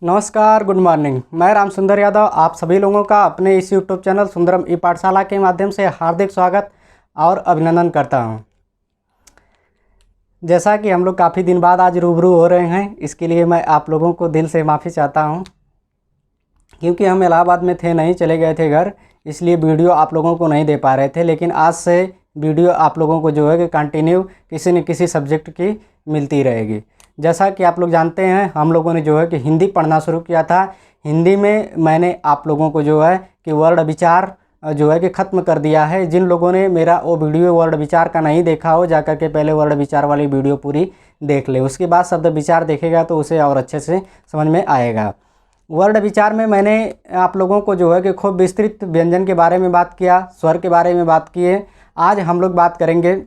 नमस्कार, good morning. मैं राम सुंदर यादव आप सभी लोगों का अपने इस यूट्यूब चैनल सुंदरम ई पाठशाला के माध्यम से हार्दिक स्वागत और अभिनंदन करता हूं। जैसा कि हम लोग काफ़ी दिन बाद आज रूबरू हो रहे हैं, इसके लिए मैं आप लोगों को दिल से माफ़ी चाहता हूं, क्योंकि हम इलाहाबाद में थे नहीं, चले गए थे घर, इसलिए वीडियो आप लोगों को नहीं दे पा रहे थे। लेकिन आज से वीडियो आप लोगों को जो है कि कंटिन्यू किसी न किसी सब्जेक्ट की मिलती रहेगी। जैसा कि आप लोग जानते हैं, हम लोगों ने जो है कि हिंदी पढ़ना शुरू किया था। हिंदी में मैंने आप लोगों को जो है कि वर्ण विचार जो है कि ख़त्म कर दिया है। जिन लोगों ने मेरा वो वीडियो वर्ण विचार का नहीं देखा हो, जाकर के पहले वर्ण विचार वाली वीडियो पूरी देख ले, उसके बाद शब्द विचार देखेगा तो उसे और अच्छे से समझ में आएगा। वर्ण विचार में मैंने आप लोगों को जो है कि खूब विस्तृत व्यंजन के बारे में बात किया, स्वर के बारे में बात किए। आज हम लोग बात करेंगे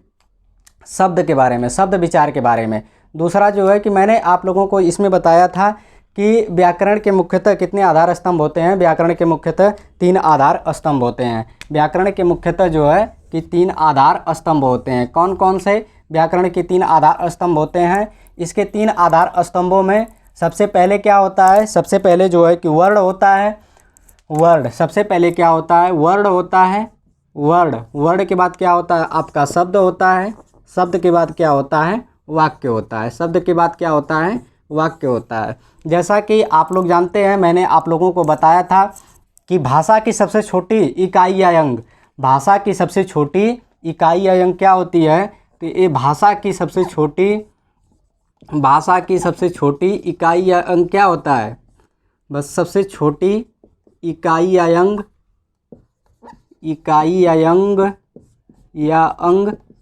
शब्द के बारे में, शब्द विचार के बारे में। दूसरा जो है कि मैंने आप लोगों को इसमें बताया था कि व्याकरण के मुख्यतः कितने आधार स्तंभ होते हैं। व्याकरण के मुख्यतः 3 आधार स्तंभ होते हैं। व्याकरण के मुख्यतः जो है कि 3 आधार स्तंभ होते हैं। कौन कौन से व्याकरण के 3 आधार स्तंभ होते हैं? इसके 3 आधार स्तंभों में सबसे पहले क्या होता है? सबसे पहले जो है कि वर्ण होता है। वर्ण सबसे पहले क्या होता है? वर्ण होता है। वर्ण के बाद क्या होता है? आपका शब्द होता है। शब्द के बाद क्या होता है? वाक्य होता है। शब्द के बाद क्या होता है? वाक्य होता है। जैसा कि आप लोग जानते हैं, मैंने आप लोगों को बताया था कि भाषा की सबसे छोटी इकाई या अंग, भाषा की सबसे छोटी इकाई या अंग क्या होती है? तो ये भाषा की सबसे छोटी इकाई या अंग क्या होता है? बस सबसे छोटी इकाई या अंग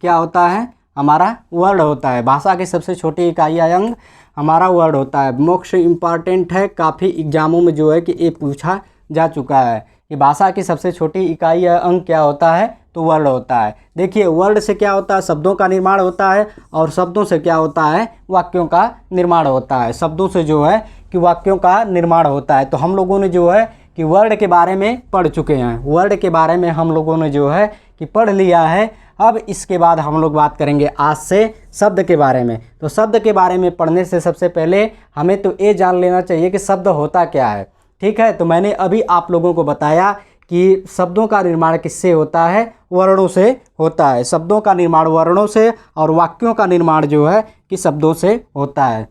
क्या होता है? हमारा वर्ण होता है। भाषा की सबसे छोटी इकाई या अंग हमारा वर्ण होता है। मोस्ट इम्पॉर्टेंट है, काफ़ी एग्जामों में जो है कि ये पूछा जा चुका है कि भाषा की सबसे छोटी इकाई या अंग क्या होता है? तो वर्ण होता है। देखिए, वर्ण से क्या होता है? शब्दों का निर्माण होता है, और शब्दों से क्या होता है? वाक्यों का निर्माण होता है। शब्दों से जो है कि वाक्यों का निर्माण होता है। तो हम लोगों ने जो है कि वर्ण के बारे में पढ़ चुके हैं। वर्ण के बारे में हम लोगों ने जो है कि पढ़ लिया है। अब इसके बाद हम लोग बात करेंगे आज से शब्द के बारे में। तो शब्द के बारे में पढ़ने से सबसे पहले हमें तो ये जान लेना चाहिए कि शब्द होता क्या है। ठीक है, तो मैंने अभी आप लोगों को बताया कि शब्दों का निर्माण किससे होता है? वर्णों से होता है। शब्दों का निर्माण वर्णों से, और वाक्यों का निर्माण जो है कि शब्दों से होता है।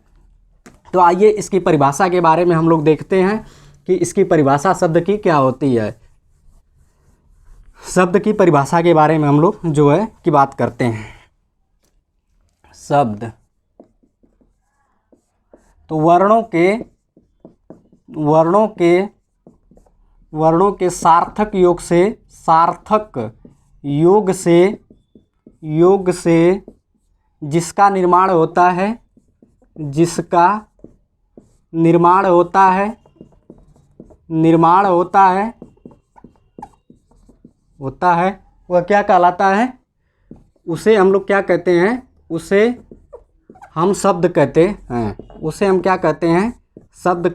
तो आइए इसकी परिभाषा के बारे में हम लोग देखते हैं कि इसकी परिभाषा शब्द की क्या होती है। शब्द की परिभाषा के बारे में हम लोग जो है कि बात करते हैं। शब्द तो वर्णों के सार्थक योग से जिसका निर्माण होता है, वह क्या कहलाता है? उसे हम लोग क्या कहते हैं? उसे हम शब्द कहते हैं। उसे हम क्या कहते हैं? शब्द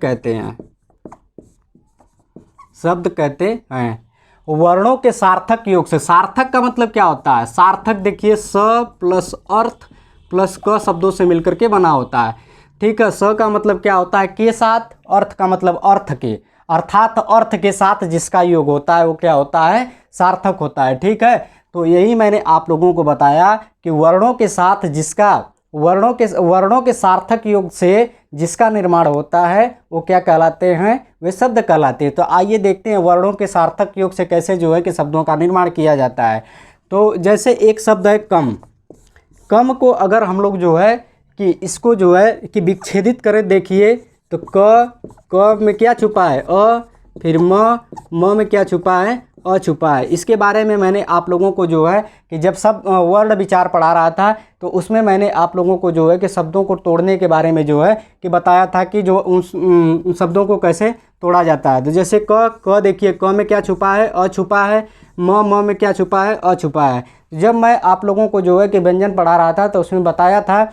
कहते हैं। वर्णों के सार्थक योग से, सार्थक का मतलब क्या होता है? सार्थक देखिए, स प्लस अर्थ प्लस क शब्दों से मिलकर के बना होता है। ठीक है, स का मतलब क्या होता है? के साथ। अर्थ का मतलब अर्थ के, अर्थात अर्थ के साथ जिसका योग होता है वो क्या होता है? सार्थक होता है। ठीक है, तो यही मैंने आप लोगों को बताया कि वर्णों के सार्थक योग से जिसका निर्माण होता है वो क्या कहलाते हैं? वे शब्द कहलाते हैं। तो आइए देखते हैं वर्णों के सार्थक योग से कैसे जो है कि शब्दों का निर्माण किया जाता है। तो जैसे एक शब्द है कम। कम को अगर हम लोग जो है कि इसको जो है कि विच्छेदित करें, देखिए तो क में क्या छुपा है? अ, फिर म में क्या छुपा है? अ छुपा है। इसके बारे में मैंने आप लोगों को जो है कि जब सब वर्ण विचार पढ़ा रहा था तो उसमें मैंने आप लोगों को जो है कि शब्दों को तोड़ने के बारे में जो है कि बताया था कि जो उन शब्दों को कैसे तोड़ा जाता है। तो जैसे क देखिए, क में क्या छुपा है? अ छुपा है। म में क्या छुपा है? अ छुपा है। जब मैं आप लोगों को जो है कि व्यंजन पढ़ा रहा था तो उसमें बताया था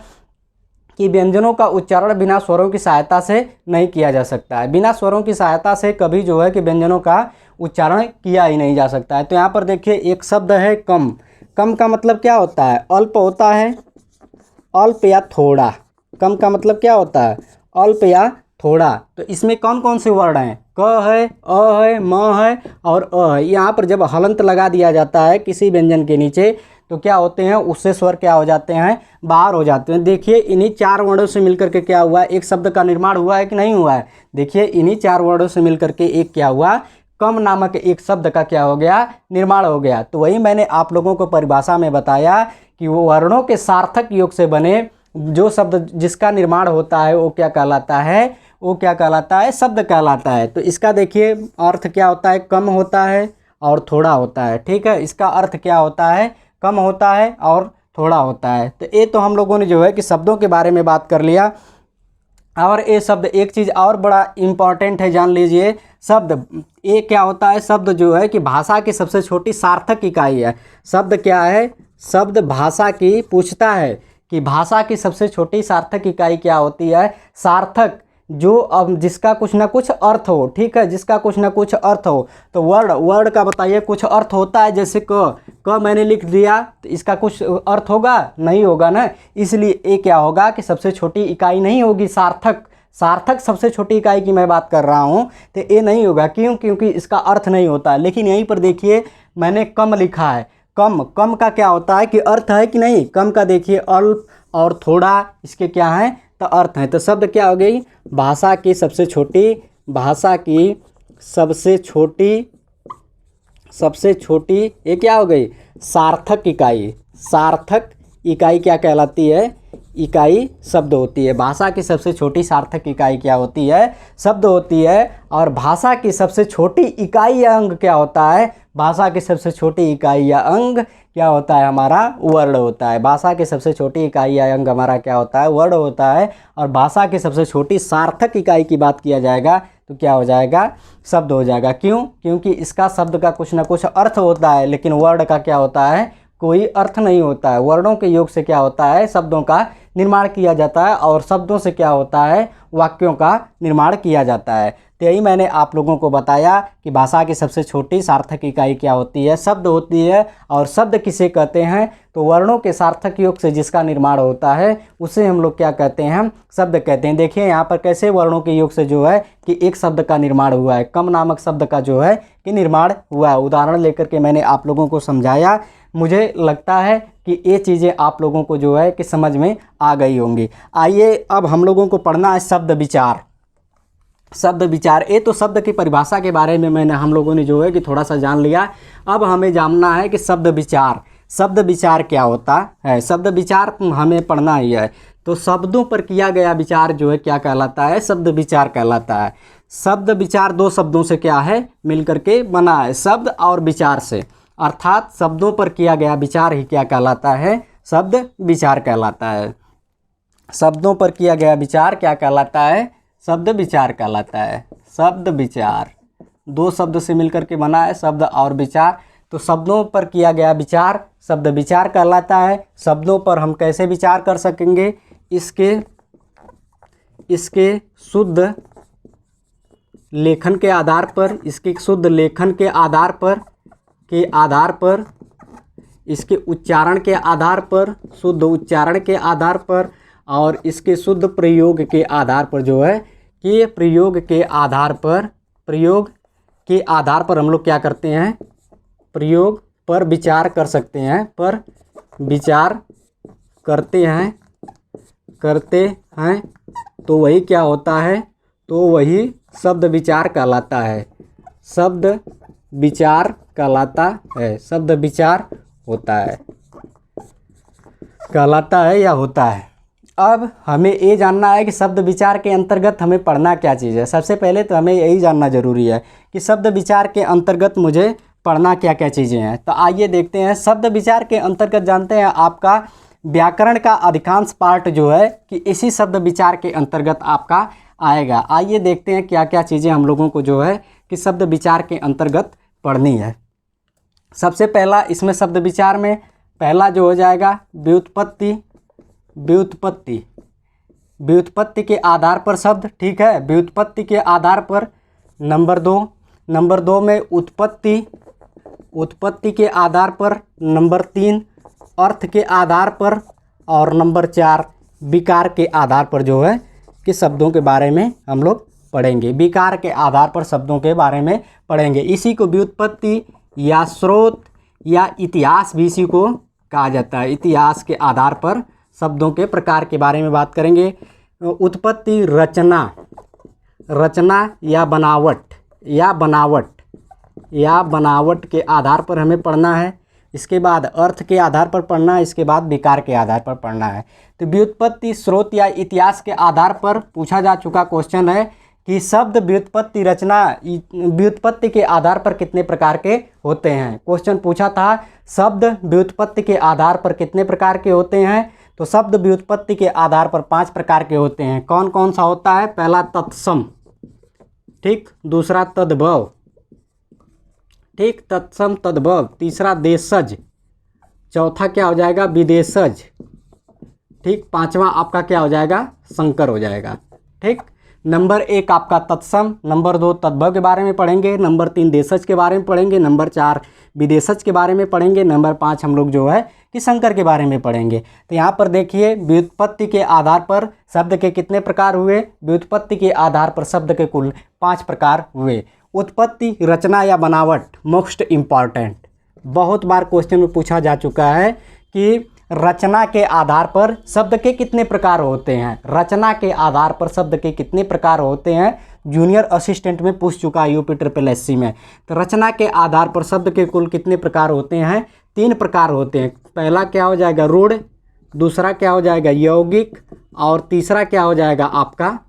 कि व्यंजनों का उच्चारण बिना स्वरों की सहायता से नहीं किया जा सकता है। बिना स्वरों की सहायता से कभी जो है कि व्यंजनों का उच्चारण किया ही नहीं जा सकता है। तो यहाँ पर देखिए एक शब्द है कम। कम का मतलब क्या होता है? अल्प होता है, अल्प या थोड़ा। कम का मतलब क्या होता है? अल्प या थोड़ा। तो इसमें कौन कौन से वर्ण हैं? क है, अ है, म है और अ है। यहाँ पर जब हलंत लगा दिया जाता है किसी व्यंजन के नीचे तो क्या होते हैं, उससे स्वर क्या हो जाते हैं, बाहर हो जाते हैं। देखिए इन्हीं 4 वर्णों से मिलकर के क्या हुआ, एक शब्द का निर्माण हुआ है कि नहीं हुआ है? देखिए इन्हीं 4 वर्णों से मिलकर के एक क्या हुआ, कम नामक एक शब्द का क्या हो गया, निर्माण हो गया। तो वही मैंने आप लोगों को परिभाषा में बताया कि वो वर्णों के सार्थक योग से बने जो शब्द जिसका निर्माण होता है वो क्या कहलाता है, वो क्या कहलाता है, शब्द कहलाता है। तो इसका देखिए अर्थ क्या होता है, कम होता है और थोड़ा होता है। ठीक है, इसका अर्थ क्या होता है, कम होता है और थोड़ा होता है। तो ये तो हम लोगों ने जो है कि शब्दों के बारे में बात कर लिया। और ये शब्द एक चीज़ और बड़ा इम्पॉर्टेंट है, जान लीजिए। शब्द ये क्या होता है, शब्द जो है कि भाषा की सबसे छोटी सार्थक इकाई है। शब्द क्या है, शब्द भाषा की पूछता है कि भाषा की सबसे छोटी सार्थक इकाई क्या होती है, सार्थक, जो अब जिसका कुछ ना कुछ अर्थ हो। ठीक है, जिसका कुछ ना कुछ अर्थ हो। तो वर्ड का बताइए कुछ अर्थ होता है, जैसे क मैंने लिख दिया तो इसका कुछ अर्थ होगा, नहीं होगा ना। इसलिए ये क्या होगा कि सबसे छोटी इकाई नहीं होगी, सार्थक सबसे छोटी इकाई की मैं बात कर रहा हूँ। तो ये नहीं होगा, क्यों? क्योंकि इसका अर्थ नहीं होता। लेकिन यहीं पर देखिए मैंने कम लिखा है। कम का क्या होता है कि अर्थ है कि नहीं? कम का देखिए अल्प और थोड़ा, इसके क्या हैं, तो अर्थ हैं। तो शब्द क्या हो गई, भाषा की सबसे छोटी ये क्या हो गई, सार्थक इकाई। सार्थक इकाई क्या कहलाती है, इकाई शब्द होती है। भाषा की सबसे छोटी सार्थक इकाई क्या होती है, शब्द होती है। और भाषा की सबसे छोटी इकाई या अंग क्या होता है, भाषा की सबसे छोटी इकाई या अंग क्या होता है, हमारा वर्ण होता है। भाषा की सबसे छोटी इकाई या अंग हमारा क्या होता है, वर्ण होता है। और भाषा की सबसे छोटी सार्थक इकाई की बात किया जाएगा तो क्या हो जाएगा, शब्द हो जाएगा। क्यों? क्योंकि इसका शब्द का कुछ ना कुछ अर्थ होता है, लेकिन वर्ण का क्या होता है, कोई अर्थ नहीं होता है। वर्णों के योग से क्या होता है, शब्दों का निर्माण किया जाता है और शब्दों से क्या होता है, वाक्यों का निर्माण किया जाता है। तो यही मैंने आप लोगों को बताया कि भाषा की सबसे छोटी सार्थक इकाई क्या होती है, शब्द होती है। और शब्द किसे कहते हैं, तो वर्णों के सार्थक योग से जिसका निर्माण होता है उसे हम लोग क्या कहते हैं, शब्द कहते हैं। देखिए यहाँ पर कैसे वर्णों के योग से जो है कि एक शब्द का निर्माण हुआ है, कम नामक शब्द का जो है कि निर्माण हुआ है। उदाहरण लेकर के मैंने आप लोगों को समझाया। मुझे लगता है कि ये चीज़ें आप लोगों को जो है कि समझ में आ गई होंगी। आइए अब हम लोगों को पढ़ना है शब्द विचार। शब्द विचार, ये तो शब्द की परिभाषा के बारे में हम लोगों ने जो है कि थोड़ा सा जान लिया। अब हमें जानना है कि शब्द विचार क्या होता है। शब्द विचार हमें पढ़ना ही है। तो शब्दों पर किया गया विचार जो है क्या कहलाता है, शब्द विचार कहलाता है। शब्द विचार दो शब्दों से क्या है, मिलकर के बना है, शब्द और विचार से। अर्थात शब्दों पर किया गया विचार ही क्या कहलाता है, शब्द विचार कहलाता है। शब्दों पर किया गया विचार क्या कहलाता है, शब्द विचार कहलाता है। शब्द विचार दो शब्द से मिलकर के बना है, शब्द और विचार। तो शब्दों पर किया गया विचार शब्द विचार कहलाता है। शब्दों पर हम कैसे विचार कर सकेंगे, इसके शुद्ध लेखन के आधार पर, इसके शुद्ध लेखन के आधार पर, इसके उच्चारण के आधार पर, शुद्ध उच्चारण के आधार पर, और इसके शुद्ध प्रयोग के आधार पर जो है कि प्रयोग के आधार पर हम लोग क्या करते हैं, प्रयोग पर विचार कर सकते हैं, पर विचार करते हैं। तो वही क्या होता है, तो वही शब्द विचार कहलाता है। शब्द विचार कहलाता है, शब्द विचार होता है, कहलाता है या होता है। अब हमें ये जानना है कि शब्द विचार के अंतर्गत हमें पढ़ना क्या चीज़ है। सबसे पहले तो हमें यही जानना जरूरी है कि शब्द विचार के अंतर्गत मुझे पढ़ना क्या क्या चीज़ें हैं। तो आइए देखते हैं। शब्द विचार के अंतर्गत जानते हैं आपका व्याकरण का अधिकांश पार्ट जो है कि इसी शब्द विचार के अंतर्गत आपका आएगा। आइए देखते हैं क्या क्या चीज़ें हम लोगों को जो है कि शब्द विचार के अंतर्गत पढ़नी है। सबसे पहला इसमें शब्द विचार में पहला जो हो जाएगा व्युत्पत्ति के आधार पर शब्द, ठीक है, व्युत्पत्ति के आधार पर। नंबर दो में उत्पत्ति के आधार पर। नंबर 3 अर्थ के आधार पर। और नंबर 4 विकार के आधार पर जो है के शब्दों के बारे में हम लोग पढ़ेंगे। विकार के आधार पर शब्दों के बारे में पढ़ेंगे। इसी को व्युत्पत्ति या स्रोत या इतिहास भी इसी को कहा जाता है। इतिहास के आधार पर शब्दों के प्रकार के बारे में बात करेंगे। उत्पत्ति रचना या बनावट के आधार पर हमें पढ़ना है। इसके बाद अर्थ के आधार पर पढ़ना है। इसके बाद विकार के आधार पर पढ़ना है। तो व्युत्पत्ति, स्रोत या इतिहास के आधार पर पूछा जा चुका क्वेश्चन है कि शब्द व्युत्पत्ति, रचना, व्युत्पत्ति के आधार पर कितने प्रकार के होते हैं। क्वेश्चन पूछा था शब्द व्युत्पत्ति के आधार पर कितने प्रकार के होते हैं। तो शब्द व्युत्पत्ति के आधार पर 5 प्रकार के होते हैं। कौन कौन सा होता है? पहला तत्सम, ठीक, दूसरा तद्भव, ठीक, तत्सम तद्भव, तीसरा देशज, चौथा क्या हो जाएगा? विदेशज, ठीक, पांचवा आपका क्या हो जाएगा? संकर हो जाएगा। ठीक, नंबर 1 आपका तत्सम, नंबर 2 तद्भव के बारे में पढ़ेंगे, नंबर 3 देशज के बारे में पढ़ेंगे, नंबर 4 विदेशज के बारे में पढ़ेंगे, नंबर 5 हम लोग जो है कि संकर के बारे में पढ़ेंगे। तो यहाँ पर देखिए व्युत्पत्ति के आधार पर शब्द के कितने प्रकार हुए? व्युत्पत्ति के आधार पर शब्द के कुल 5 प्रकार हुए। उत्पत्ति, रचना या बनावट, मोस्ट इम्पॉर्टेंट, बहुत बार क्वेश्चन में पूछा जा चुका है कि रचना के आधार पर शब्द के कितने प्रकार होते हैं। रचना के आधार पर शब्द के कितने प्रकार होते हैं, जूनियर असिस्टेंट में पूछ चुका है यूपी ट्रिपल एससी में। तो रचना के आधार पर शब्द के कुल कितने प्रकार होते हैं? 3 प्रकार होते हैं। पहला क्या हो जाएगा? रूढ़, दूसरा क्या हो जाएगा? यौगिक, और तीसरा क्या हो जाएगा आपका?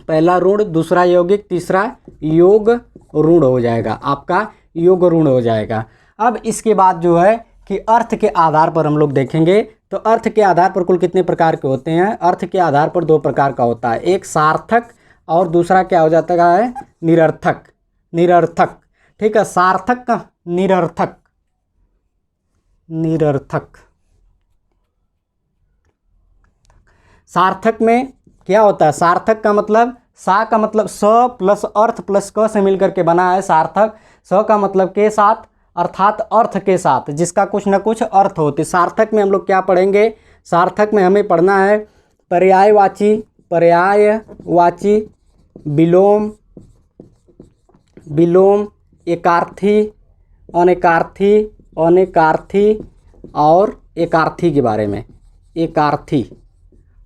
पहला रूढ़, दूसरा यौगिक, तीसरा योग रूढ़ हो जाएगा, आपका योग रूढ़ हो जाएगा। अब इसके बाद जो है कि अर्थ के आधार पर हम लोग देखेंगे। तो अर्थ के आधार पर कुल कितने प्रकार के होते हैं? अर्थ के आधार पर 2 प्रकार का होता है, एक सार्थक और दूसरा क्या हो जाता है? निरर्थक। ठीक है, सार्थक का निरर्थक। सार्थक में क्या होता है? सार्थक का मतलब सा का मतलब स प्लस अर्थ प्लस क से मिलकर के बना है सार्थक। स का मतलब के साथ, अर्थात अर्थ के साथ, जिसका कुछ न कुछ अर्थ होते। सार्थक में हम लोग क्या पढ़ेंगे? सार्थक में हमें पढ़ना है पर्यायवाची, विलोम, एकार्थी, अनेकार्थी और एकार्थी के बारे में,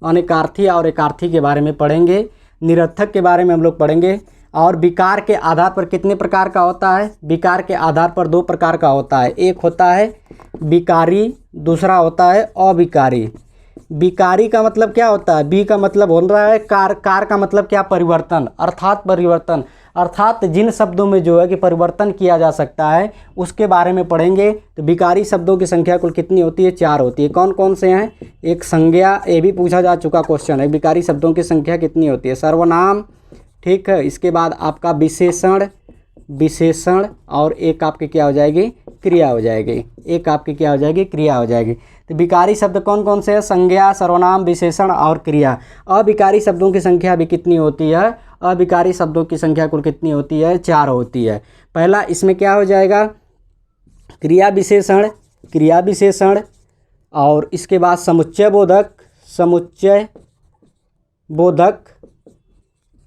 अनेकार्थी और एकार्थी के बारे में पढ़ेंगे। निरर्थक के बारे में हम लोग पढ़ेंगे। और विकार के आधार पर कितने प्रकार का होता है? विकार के आधार पर 2 प्रकार का होता है, एक होता है विकारी, दूसरा होता है अविकारी। विकारी का मतलब क्या होता है? बी का मतलब हो रहा है कार का मतलब क्या? परिवर्तन, अर्थात जिन शब्दों में जो है कि परिवर्तन किया जा सकता है उसके बारे में पढ़ेंगे। तो विकारी शब्दों की संख्या कुल कितनी होती है? 4 होती है। कौन कौन से हैं? एक संज्ञा, ये भी पूछा जा चुका क्वेश्चन है, विकारी शब्दों की संख्या कितनी होती है? सर्वनाम, ठीक है, इसके बाद आपका विशेषण और एक आपकी क्या हो जाएगी? क्रिया हो जाएगी। एक आपकी क्या हो जाएगी? क्रिया हो जाएगी। तो विकारी शब्द कौन कौन से हैं? संज्ञा, सर्वनाम, विशेषण और क्रिया। अविकारी शब्दों की संख्या भी कितनी होती है? अविकारी शब्दों की संख्या कुल कितनी होती है? 4 होती है। पहला इसमें क्या हो जाएगा? क्रिया विशेषण, और इसके बाद समुच्चय बोधक,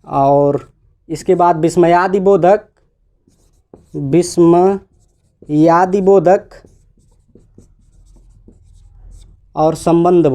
और इसके बाद विस्मयादि बोधक और संबंध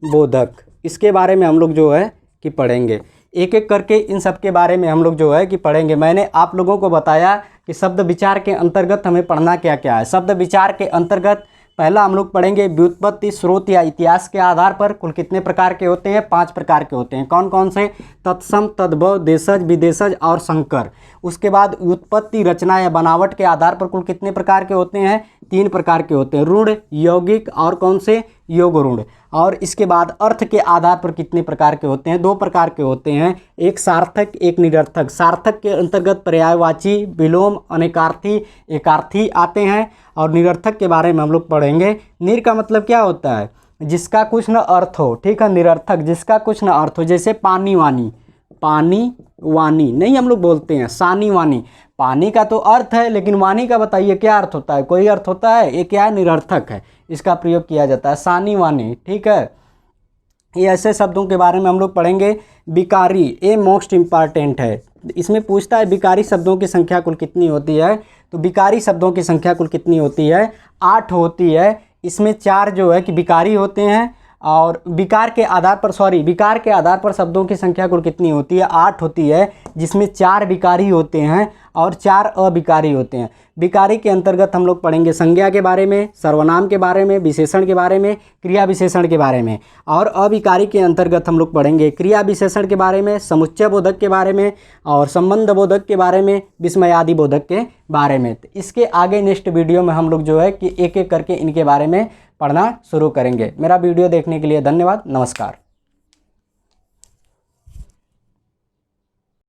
बोधक। इसके बारे में हम लोग जो है कि पढ़ेंगे। एक एक करके इन सब के बारे में हम लोग जो है कि पढ़ेंगे। मैंने आप लोगों को बताया कि शब्द विचार के अंतर्गत हमें पढ़ना क्या क्या है। शब्द विचार के अंतर्गत पहला हम लोग पढ़ेंगे व्युत्पत्ति, स्रोत या इतिहास के आधार पर कुल कितने प्रकार के होते हैं? 5 प्रकार के होते हैं। कौन कौन से? तत्सम, तद्भव, देशज, विदेशज और संकर। उसके बाद व्युत्पत्ति, रचना या बनावट के आधार पर कुल कितने प्रकार के होते हैं? 3 प्रकार के होते हैं, रूढ़, यौगिक और कौन से? योग रूढ़। और इसके बाद अर्थ के आधार पर कितने प्रकार के होते हैं? 2 प्रकार के होते हैं, एक सार्थक, एक निरर्थक। सार्थक के अंतर्गत पर्यायवाची, विलोम, अनेकार्थी, एकार्थी आते हैं। और निरर्थक के बारे में हम लोग पढ़ेंगे। निर का मतलब क्या होता है? जिसका कुछ न अर्थ हो, ठीक है। निरर्थक, जिसका कुछ न अर्थ हो, जैसे पानी वानी नहीं हम लोग बोलते हैं, सानी वानी। पानी का तो अर्थ है, लेकिन वानी का बताइए क्या अर्थ होता है? कोई अर्थ होता है? ये क्या है? निरर्थक है, इसका प्रयोग किया जाता है, सानी वानी, ठीक है। ये ऐसे शब्दों के बारे में हम लोग पढ़ेंगे। विकारी, ये मोस्ट इम्पॉर्टेंट है। इसमें पूछता है विकारी शब्दों की संख्या कुल कितनी होती है। तो विकारी शब्दों की संख्या कुल कितनी होती है? 8 होती है। इसमें 4 जो है कि विकारी होते हैं, और विकार के आधार पर शब्दों की संख्या कुल कितनी होती है? 8 होती है, जिसमें 4 विकारी होते हैं और 4 अविकारी होते हैं। विकारी के अंतर्गत हम लोग पढ़ेंगे संज्ञा के बारे में, सर्वनाम के बारे में, विशेषण के बारे में, क्रिया विशेषण के बारे में। और अविकारी के अंतर्गत हम लोग पढ़ेंगे क्रिया विशेषण के बारे में, समुच्चय बोधक के बारे में, और संबंध बोधक के बारे में, विस्मयादि बोधक के बारे में। तो इसके आगे नेक्स्ट वीडियो में हम लोग जो है कि एक एक करके इनके बारे में पढ़ना शुरू करेंगे। मेरा वीडियो देखने के लिए धन्यवाद। नमस्कार।